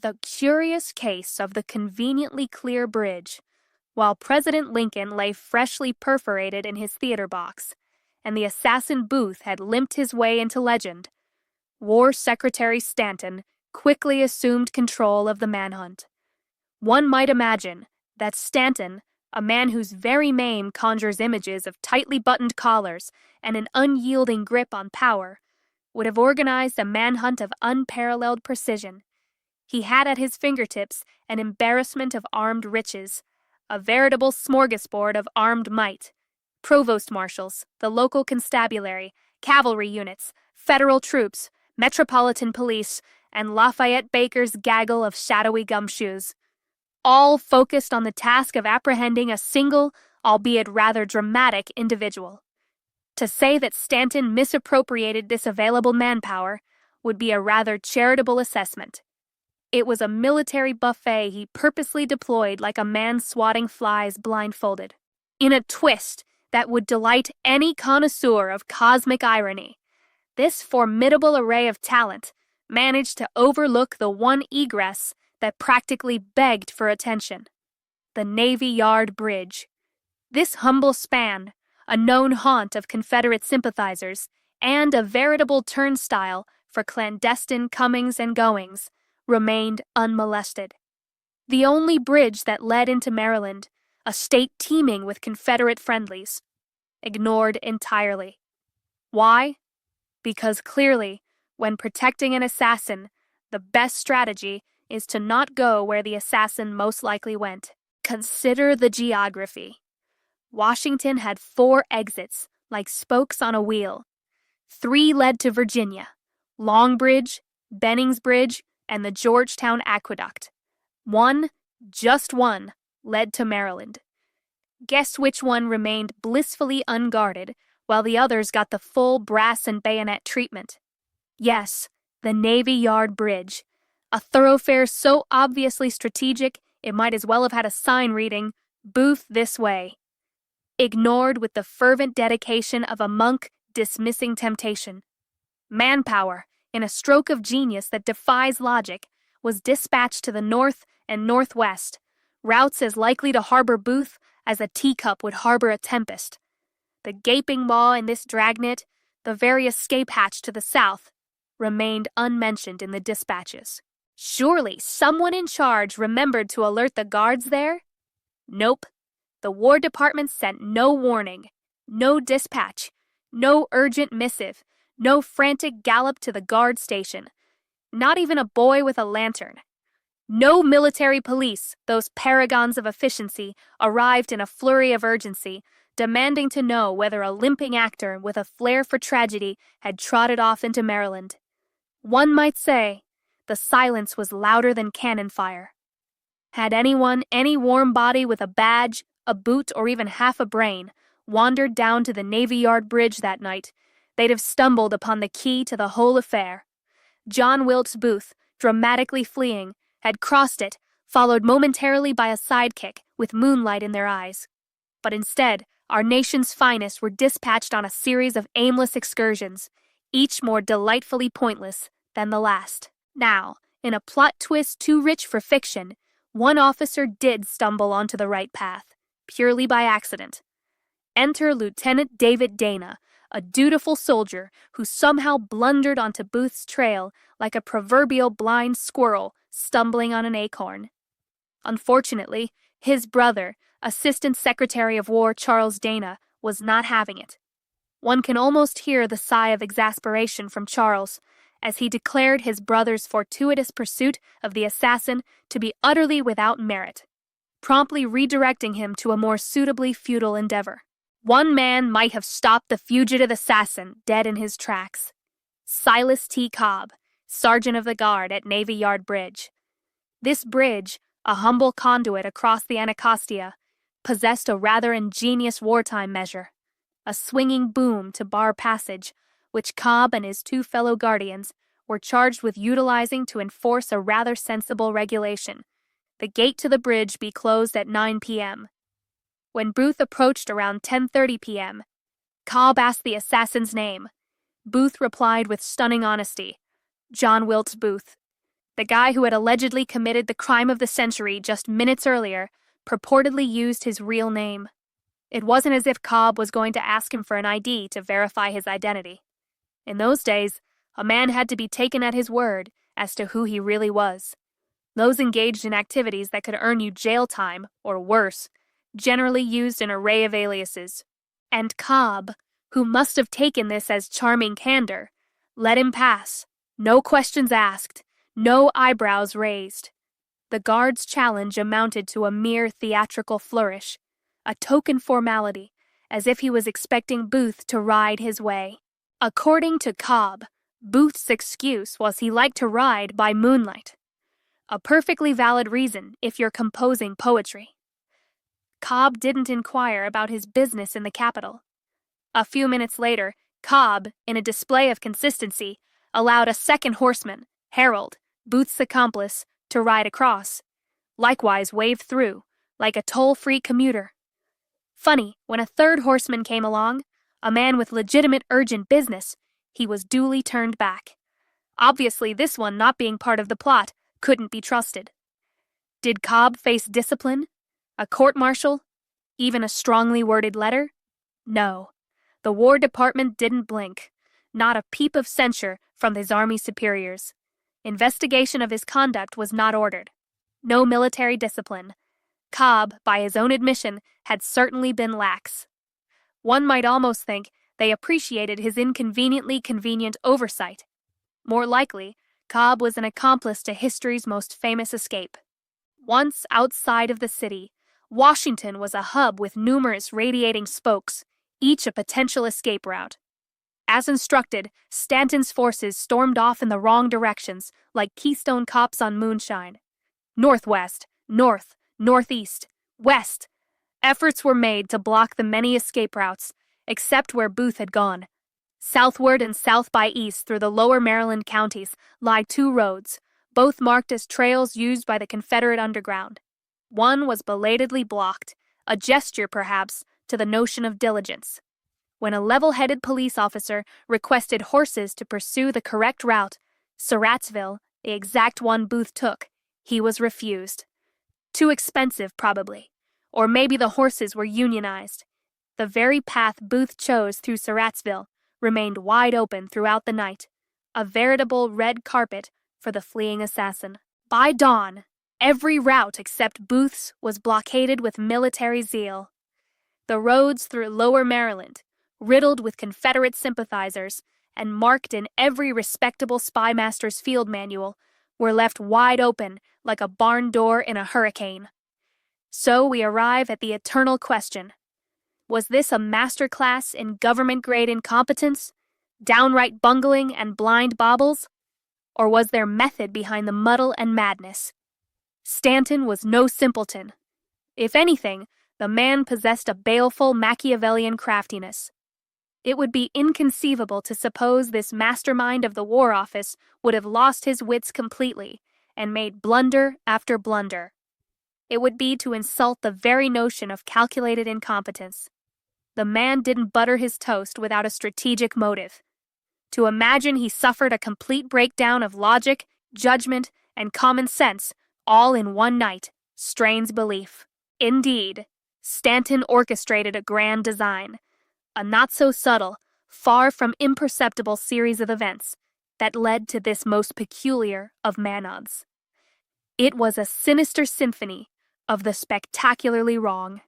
The curious case of the conveniently clear bridge. While President Lincoln lay freshly perforated in his theater box, and the assassin Booth had limped his way into legend, War Secretary Stanton quickly assumed control of the manhunt. One might imagine that Stanton, a man whose very name conjures images of tightly buttoned collars and an unyielding grip on power, would have organized a manhunt of unparalleled precision. He had at his fingertips an embarrassment of armed riches, a veritable smorgasbord of armed might. Provost marshals, the local constabulary, cavalry units, federal troops, metropolitan police, and Lafayette Baker's gaggle of shadowy gumshoes, all focused on the task of apprehending a single, albeit rather dramatic, individual. To say that Stanton misappropriated this available manpower would be a rather charitable assessment. It was a military buffet he purposely deployed like a man swatting flies blindfolded. In a twist that would delight any connoisseur of cosmic irony, this formidable array of talent managed to overlook the one egress that practically begged for attention: the Navy Yard Bridge. This humble span, a known haunt of Confederate sympathizers, and a veritable turnstile for clandestine comings and goings, remained unmolested. The only bridge that led into Maryland, a state teeming with Confederate friendlies, ignored entirely. Why? Because clearly, when protecting an assassin, the best strategy is to not go where the assassin most likely went. Consider the geography. Washington had 4 exits, like spokes on a wheel. 3 led to Virginia: Long Bridge, Bennings Bridge, and the Georgetown Aqueduct. 1, just 1, led to Maryland. Guess which one remained blissfully unguarded, while the others got the full brass and bayonet treatment? Yes, the Navy Yard Bridge, a thoroughfare so obviously strategic it might as well have had a sign reading, "Booth this way." Ignored with the fervent dedication of a monk dismissing temptation. Manpower, in a stroke of genius that defies logic, was dispatched to the north and northwest, routes as likely to harbor Booth as a teacup would harbor a tempest. The gaping maw in this dragnet, the very escape hatch to the south, remained unmentioned in the dispatches. Surely someone in charge remembered to alert the guards there? Nope. The War Department sent no warning, no dispatch, no urgent missive, no frantic gallop to the guard station. Not even a boy with a lantern. No military police, those paragons of efficiency, arrived in a flurry of urgency, demanding to know whether a limping actor with a flair for tragedy had trotted off into Maryland. One might say the silence was louder than cannon fire. Had anyone, any warm body with a badge, a boot, or even half a brain, wandered down to the Navy Yard Bridge that night, they'd have stumbled upon the key to the whole affair. John Wilkes Booth, dramatically fleeing, had crossed it, followed momentarily by a sidekick with moonlight in their eyes. But instead, our nation's finest were dispatched on a series of aimless excursions, each more delightfully pointless than the last. Now, in a plot twist too rich for fiction, one officer did stumble onto the right path, purely by accident. Enter Lieutenant David Dana, a dutiful soldier who somehow blundered onto Booth's trail like a proverbial blind squirrel stumbling on an acorn. Unfortunately, his brother, Assistant Secretary of War Charles Dana, was not having it. One can almost hear the sigh of exasperation from Charles as he declared his brother's fortuitous pursuit of the assassin to be utterly without merit, promptly redirecting him to a more suitably futile endeavor. One man might have stopped the fugitive assassin dead in his tracks: Silas T. Cobb, Sergeant of the Guard at Navy Yard Bridge. This bridge, a humble conduit across the Anacostia, possessed a rather ingenious wartime measure, a swinging boom to bar passage, which Cobb and his 2 fellow guardians were charged with utilizing to enforce a rather sensible regulation: the gate to the bridge be closed at 9 p.m. When Booth approached around 10:30 p.m., Cobb asked the assassin's name. Booth replied with stunning honesty: John Wilkes Booth. The guy who had allegedly committed the crime of the century just minutes earlier purportedly used his real name. It wasn't as if Cobb was going to ask him for an ID to verify his identity. In those days, a man had to be taken at his word as to who he really was. Those engaged in activities that could earn you jail time, or worse, generally used an array of aliases. And Cobb, who must have taken this as charming candor, let him pass, no questions asked, no eyebrows raised. The guard's challenge amounted to a mere theatrical flourish, a token formality, as if he was expecting Booth to ride his way. According to Cobb, Booth's excuse was he liked to ride by moonlight. A perfectly valid reason if you're composing poetry. Cobb didn't inquire about his business in the capital. A few minutes later, Cobb, in a display of consistency, allowed a second horseman, Harold, Booth's accomplice, to ride across, likewise waved through, like a toll-free commuter. Funny, when a third horseman came along, a man with legitimate urgent business, he was duly turned back. Obviously, this one, not being part of the plot, couldn't be trusted. Did Cobb face discipline? A court-martial? Even a strongly worded letter? No. The War Department didn't blink. Not a peep of censure from his army superiors. Investigation of his conduct was not ordered. No military discipline. Cobb, by his own admission, had certainly been lax. One might almost think they appreciated his inconveniently convenient oversight. More likely, Cobb was an accomplice to history's most famous escape. Once outside of the city, Washington was a hub with numerous radiating spokes, each a potential escape route. As instructed, Stanton's forces stormed off in the wrong directions, like Keystone Cops on moonshine. Northwest, north, northeast, west. Efforts were made to block the many escape routes, except where Booth had gone. Southward and south by east through the lower Maryland counties lie two roads, both marked as trails used by the Confederate underground. One was belatedly blocked, a gesture, perhaps, to the notion of diligence. When a level-headed police officer requested horses to pursue the correct route, Surrattsville, the exact one Booth took, he was refused. Too expensive, probably. Or maybe the horses were unionized. The very path Booth chose through Surrattsville remained wide open throughout the night, a veritable red carpet for the fleeing assassin. By dawn, every route except Booth's was blockaded with military zeal. The roads through lower Maryland, riddled with Confederate sympathizers and marked in every respectable spymaster's field manual, were left wide open like a barn door in a hurricane. So we arrive at the eternal question. Was this a masterclass in government-grade incompetence, downright bungling and blind baubles? Or was there method behind the muddle and madness? Stanton was no simpleton. If anything, the man possessed a baleful Machiavellian craftiness. It would be inconceivable to suppose this mastermind of the War Office would have lost his wits completely and made blunder after blunder. It would be to insult the very notion of calculated incompetence. The man didn't butter his toast without a strategic motive. To imagine he suffered a complete breakdown of logic, judgment, and common sense all in one night strains belief. Indeed, Stanton orchestrated a grand design, a not-so-subtle, far from imperceptible series of events that led to this most peculiar of manods. It was a sinister symphony of the spectacularly wrong.